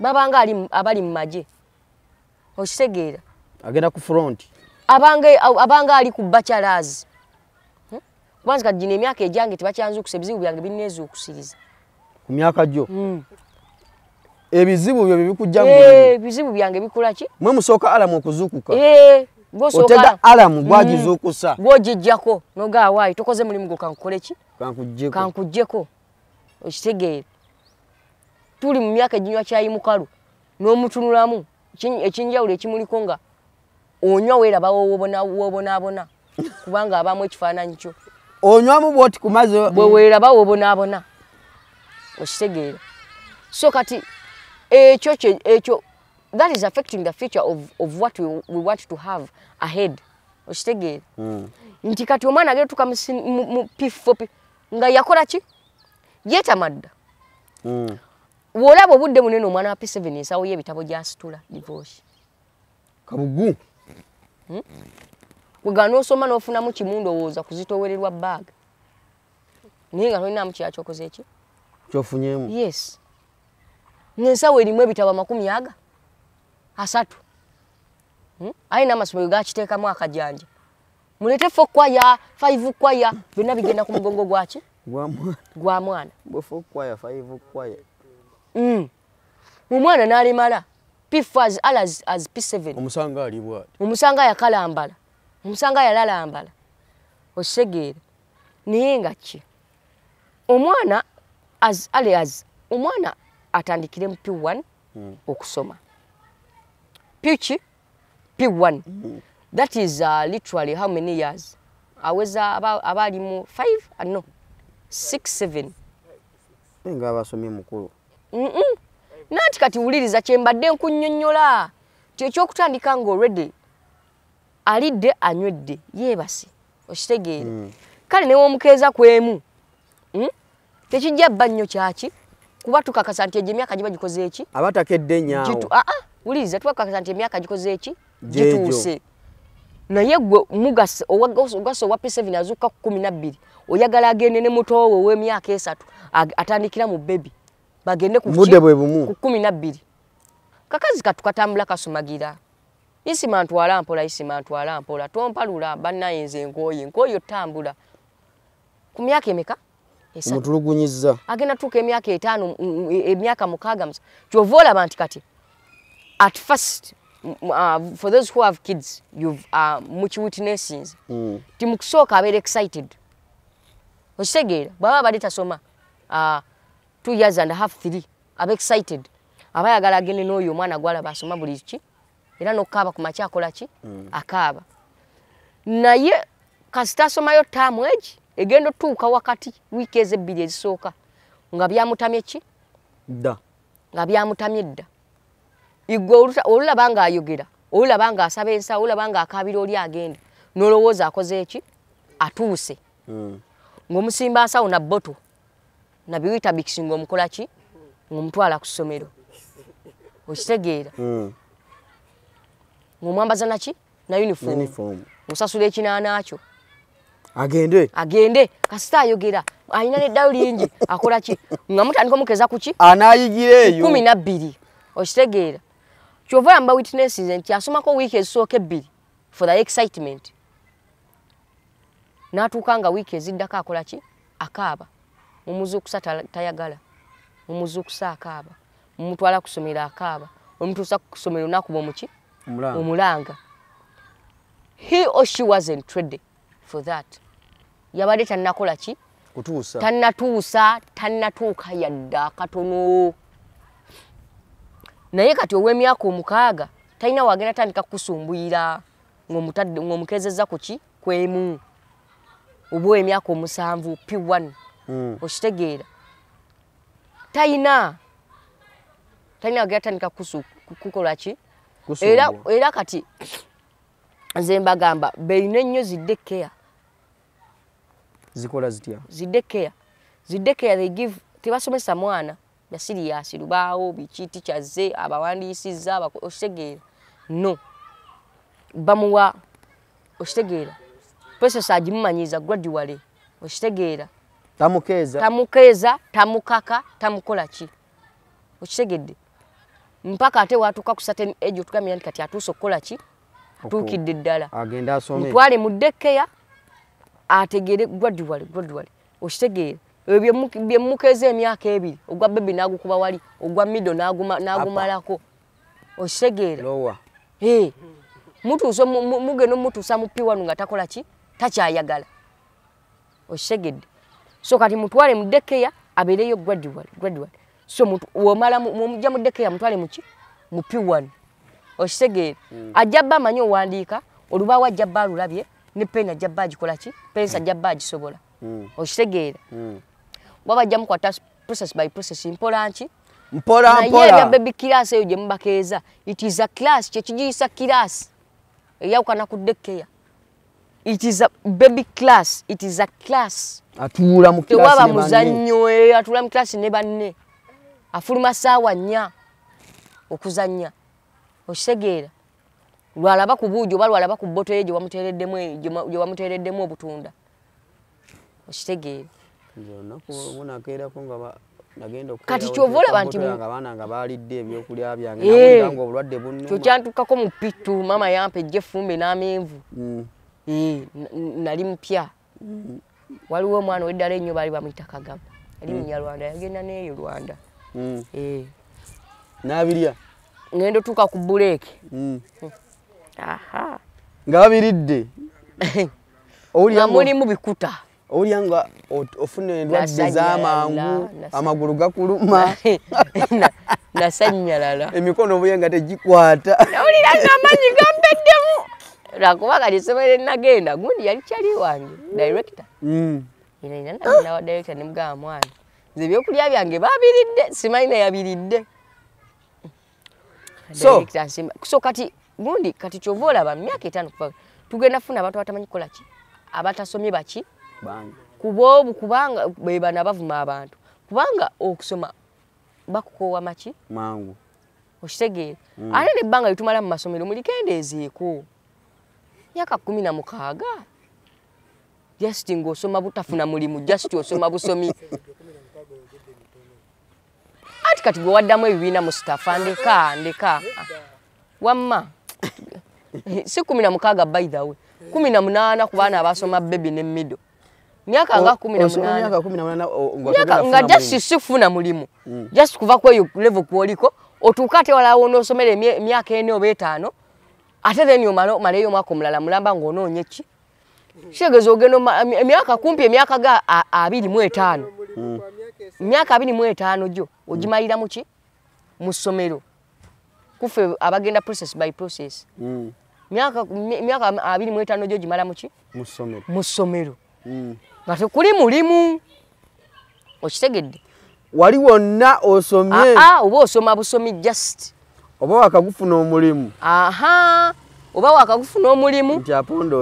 babanga abali mu magye okitegeera agenda ku front abanga ali ku bachelors kubanza kati gino emyaka ejange tebakyanzukusa ebizibu byange binneezuukusiriza ku myaka gyo ebizibu byo bibikujja ebizibu byange bikola ki mwe musooka alamu okuzuukuka otega alamu gwagizuukusa gwogijjako nogawaayi tokoze mulimu gwo kankukole ki kankujjeko okitegeera tuli mu myaka eginywa kyayi mukalu n'omutunulamu ekinjawulo ekimuliko nga onywa weeraba wobonaabona kubanga abamu ekifaananyi kyo onywamu bwoti ku mazzi bwe weeraba wobonaabona okitegeera so kati ekyo that is affecting the future of what we want to have ahead okitegeera nti kati omwana agenda tuka mu P4 nga yakola ki yeetamadda wolaba obudde munene omwana wa P7 ensawo y'ebitabo gy'asitula divorce kabugu wegana osoma n'ofunamu kimu ndowooza kuzitowererwa baaga naye nga tolinamu kyakyokoze eki kyofunyemu yes n'ensawo erimu ebitabo 30 ayina amasomero gakiteekamu akajanja mulete 4 kwaya 5 kwaya byonna bigenda ku mugongo gwaki gwa mwana 4 kwaya 5 kwaya omwana n'alimala P4 as P7 omusanga ali bwati omusanga yakalambala omusanga yalalambala osegeera naye nga ki omwana omwana atandikire mu P1 okusoma P1 that is literally how many years aweza abali mu 5 no 6 7 nga abasomye mukulu nanti kati wuliriza kyembadde nkunnyonnyola ky'ekyokutandika nga already alidde anywedde yeebase okitegeera kale newomukeeza kwemu tekijja bba nnyo kyaki kuba tukakasa nti emyaka giba gikoze eki abatakedde nyaawo wuliriza tukakasa nti emyaka gikoze eki gituuse naye gwe mugasa owa P7 azuuka ku 12 oyagala agende ne mutowo ow'emyaka 3 atandikira mu baby bagende ku budde bwe bumu ku 12 kakazi katukatambula kasumagira isima ntwala mpola tompalula bannayenze nkooyo tambula ku myaka emeka mutulugunyiza agenda tuka emyaka 5 emyaka 6 kyova olaba nti kati at first for those who have kids, you've much witnesses. Timukusooka abeera excited. Okitegeera baba bali tasoma 2 years and a half 3 abe excited. Abayagala agende n'oyo omwana gwalaba asoma buli ki era n'okaaba ku makya akola ki akaaba. Naye kasita asomayo term age egendo tuuka wakati wiiki ezebbiri ezisooka nga byamutamye ki dda nga byamutamye dda. Igwe olulaba nga ayogera, olulaba nga asaba ensawo, olulaba nga akaabira oli agenda n'olowooza akoze eki atuuse. Ng'omusimba nsawo na bottle na biwita bikisinga omukola ki ng'omutwala ku ssomero. Okitegeera ng'omwambaza naki na uniform musasula ekinaana kyo agende kasita ayogera alina n'eddayo lingi akola ki nga mutandika omukeza ku ki anaayigira eyo 12. Okitegeera kyova yamba witnesses nti asomako wiiki ezisooka 2 for the excitement n'atuuka nga wiiki eziddako akola ki akaaba. Mumuzuukusa tayagala, mumuzuukusa akaaba, mumutwala ku ssomero akaaba, omutuusa ku ssomero n'akuba omuki omulanga. He or she wasn't ready for that. Yabadde tannakola ki kutuusa tannatuuka yadda katono. Naye kati ow'emyaka 6 talina wagenda tandika kusumbuyira ng'omukezezza ku ki kwemu obwa emyaka 7 P1. Okitegeera talina wagenda tandika kukola ki era kati nze mbagamba beeyina ennyo zidde care. Zikola zitya zidde care they give tebasomesa mwana ya serious lubaawo biki tichaze abawandiisizza okitegeera no bamuwa okitegeera process agimumanyiza gradually okitegeera tamukeeza tamukaka tamukola ki okitegedde mpaka ate watuuka ku certain age otugamira nti kati atuuse okukola ki atuukidde ddala agenda asome mutwale mu daycare ategere gradually okitegeera ebyo byemukeeza emyaka 2 ogwa baby n'agukuba wali ogwa middle n'agumalako okitegeera mutuusa mugenda mutuusa mu P1 nga takola ki takyayagala okitegeedde. So kati mutwale mu daycare abeereyo gradually so womala mujja mu daycare mutwale mu ki mu P1 okitegeera. Ajja bba amanyi owandiika olubaawo ajja bba alulabye ne peni ajja bba agikola ki pensi ajja bba agisobola okitegeera. Wabajja mukwata process by process mpola naye ebya baby class eyo gye mubakeeza it is a class kyekigiyisa class eyawukana ku daycare. It is a baby class, it is a class. Atuula mu class tewaba muzannyo atuula mu class ne banne afuluma ssaawa 4 okuzannya okitegeera. Lwalaba ku buujo oba lwalaba ku bboto gye wamuteereddemu obutunda okitegeera. Kati kyova olaba nti abaana nga baalidde ebyokulya byange nawulira nga obulwadde bunno kyo kyantukako mu pitu mama yampa ejja effumbe n'amenvu nali mpya. Waliwo omwana weddala ennyo baali bamuyita Kagama yali munyarwanda yagenda n'eyo Rwanda n'abirya ngendo tuuka ku buleeke nga babiridde nga mulimu bikuta owulya nga ofuna endwadde z'amangu amagulu gakuluma nasanyalala emikono obuye nga tegikwata nawulira ng'amaanyi gampeddemu lwakuba kati essomero nagenda gundi yali kyali wange director nawa director ne mugamba mwana nze ebyokulya byange babiridde simanyi yabiridde so kati gundi kati kyova olaba myaka 5 kuva tugenda funa abantu abatamanyi kukola ki abatasomye baki kuboobu kubanga bebana bavuma abantu kubanga okusoma bakukoowa maki mangu okitegeera ate nebbanga litumala mu masomero mulikendeezeeko myaka 16 just ng'osoma butafuna mulimu just osoma busomi ati kati gwe waddamu ebibiina mu staff ndeka wamma si 16 by the way 18 ku baana abasoma baby ne middle myaka nga 18 nga just sifuna mulimu just kuva kweyo level kwoliko otukate wala onosomera emyaka 4 oba 5 ate then maleyo mwaka omulala mulamba ng'onoonye ki kitegeeza ogenda emyaka kumpi emyaka ga 25 myaka 25 gyo ogimalira mu ki mu ssomero kufe abagenda process by process myaka 25 gyo gimala mu ki mu ssomero nga tekuli mulimu okitegedde wali wonna osomye oba osoma busomi just oba wakagufuna omulimu oba wakagufuna omulimu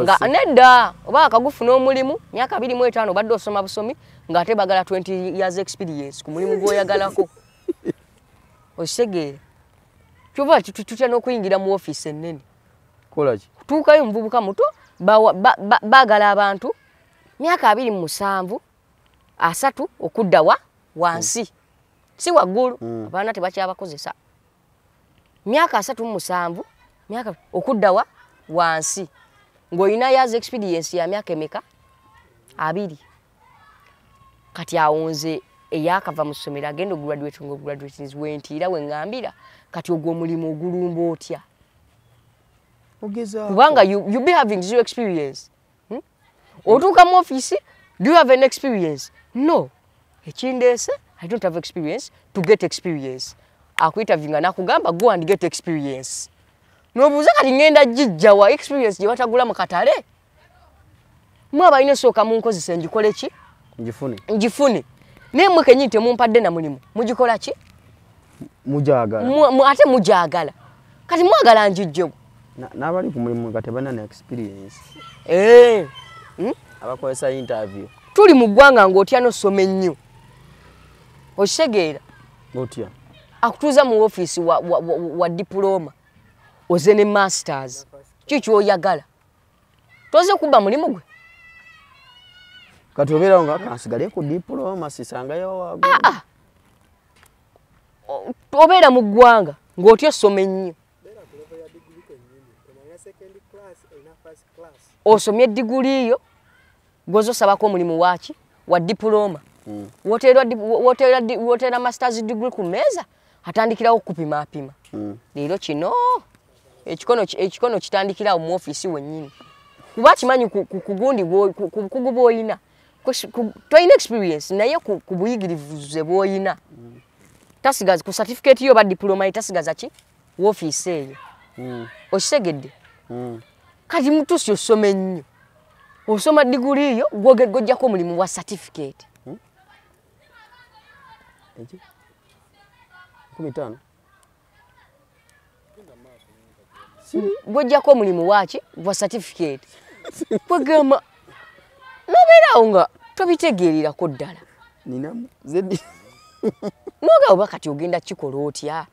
nga nedda oba wakagufuna omulimu myaka 25 obadde osoma busomi ng'ate bagala 20 years experience ku mulimu gw'oyagalako okitegeera kyova tutya n'okuyingira mu ofiisi ennene kolaki tuukayo muvubuka muto baagala abantu myaka 27 3 okuddawa wansi si waggulu abaana tebakyabakozesa myaka 37 myaka okuddawa wansi ng'olina years experience ya myaka emeka 2 kati awonze eyakava mu ssomero agenda ograduate ng'ograduates wentiira wengambira kati ogwo omulimu ogulumba otya kubanga you be having zero experience otuuka mu office do you have an experience no ekindeese I don't have experience to get experience akuitavinga nakugamba go and get experience nobuuza kati ngenda jijja wa experience gye batagula mu katale mwaba ine soka munkozesa njikole ki njifune nemwe kenyite mumpadde na mulimu mujikola ki mujagala ate mujagala kati mwagala njijjo n'abali ku mulimu kati bana na experience abakozesa interview tuli mu ggwanga ng'otya n'osoma ennyo okitegeera otya akutuuza mu ofiisi wa diploma oze ne masters kikyoyagala toze kubba mulimu gwe kati obeerawo nga kansigale ku diploma sisangayo wago obeera mu ggwanga ng'otya osoma ennyo osomye diguli yo gwozosabako omulimu waki wa diploma woteera masters degree ku meeza atandikirawo kupima leero kino ekikono kitandikirawo mu ofiisi wennyini kuba kimanyi kugundi kuguba oyina toyina experience naye ku buyigirivuze bw'oyina tasigaza ku certificate yo ba diploma tasigaza ki ofiisi eyo okitegedde kati mutusi osoma ennyo osoma diguli yo gojjako omulimu wa certificate 15 gojjako omulimu waki wa certificate kwegamba nobeerawo nga tobitegeerirako ddala ninamu zedi noga oba kati ogenda kikola otya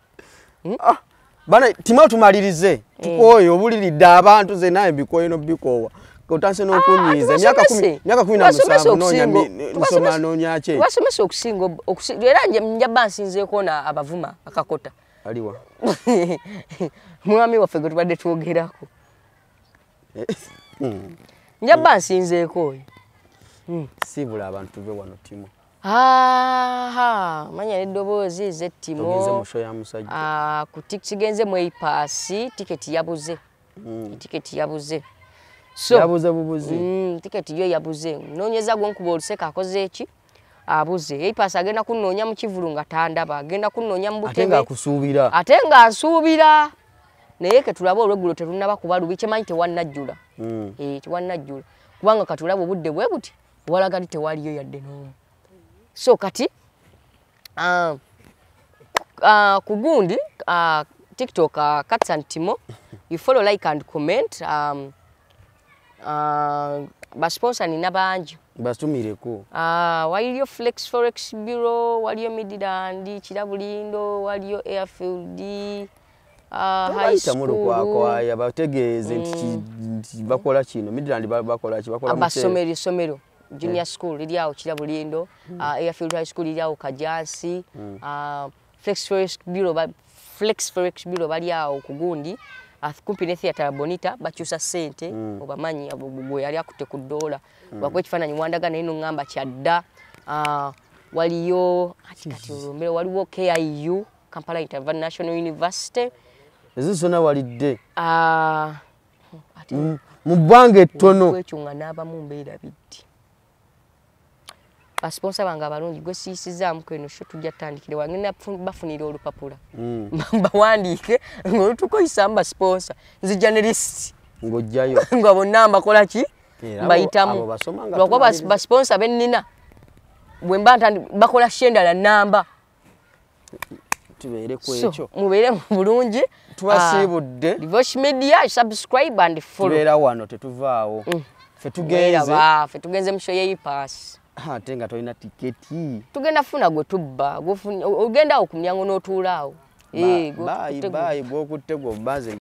bana timao tumalirize tukoyo obuliridde abantu ze naye bikoyo no bikowa kotanse n'okunyiza myaka 17 nsoma noonyache wasomesa okusinga era njaba nsinzeeko na abavuma akakota aliwa mwami waffe gwe tubadde twogerako njaba nsinzeeko oyo sibula abantu tuve wano timo manya eddoboozi z'ettimo tugenze mu show ya musajja ku kigenze mu eipasi tiketi yabuze so yabuze bubuzi tiketi yo yabuze noonyeza gwenkuba oluseka akoze eki abuze eipasi agenda kunnoonya mu kivulu nga tandaba agenda kunnoonya mu butebe ate nga asuubira naye ke tulaba olweggulo terunnaba kuba lubi kyemanyi tewannajjula tewannajjula kubanga katulaba obudde bwe buti walagali tewaliyo yadde n'omu so kati kugundi TikTok Kats and Timo you follow like and comment basponsor nina bangi basumireko waliyo Flex Forex Bureau waliyo Midland Kirabulindo waliyo Airfield high school kwako ya bategeeze nti bakola kino Midland bakola ki bakola mu somero junior school liriawo Kirabulindo Airfield high school liriawo Kajansi Flex Forex Bureau baliawo kugundi kumpi ne theater Bonita bakyusa sente obamanyi bwe yali akutte ku dola bakwe kifananyi wandaga naye ngamba kyadda waliyo kati olombero waliwo KIU Kampala International University. Ezisona walidde. Ate Mu bbanga ettono. Kwechunga n'abamu mbeera biddi. Basponsa bange abalungi gwe siisizaamu kweno sho tujja tutandikire wangenda bafunira olupapula. Bawandiike ng'olutukoyisa sponsor. Nzijja ne list. Ng'ojjayo. Nga bonna mbakola ki? Mbayitamu. Lwakuba basponsa bennina. Bwe mba bakola shendala namba. Tubeere ku ekyo. Mubeere bulungi. Tubasiibudde. Devotion Media, subscribe and follow. Tubeera wano tetuvaawo. Ffe tugenze mu show ye pass. Ate nga tolina tiketi. Tugenda funa gwe tubba. Ogenda awo ku myango n'otuulaawo. Bye, gwokutte gwo bbaze.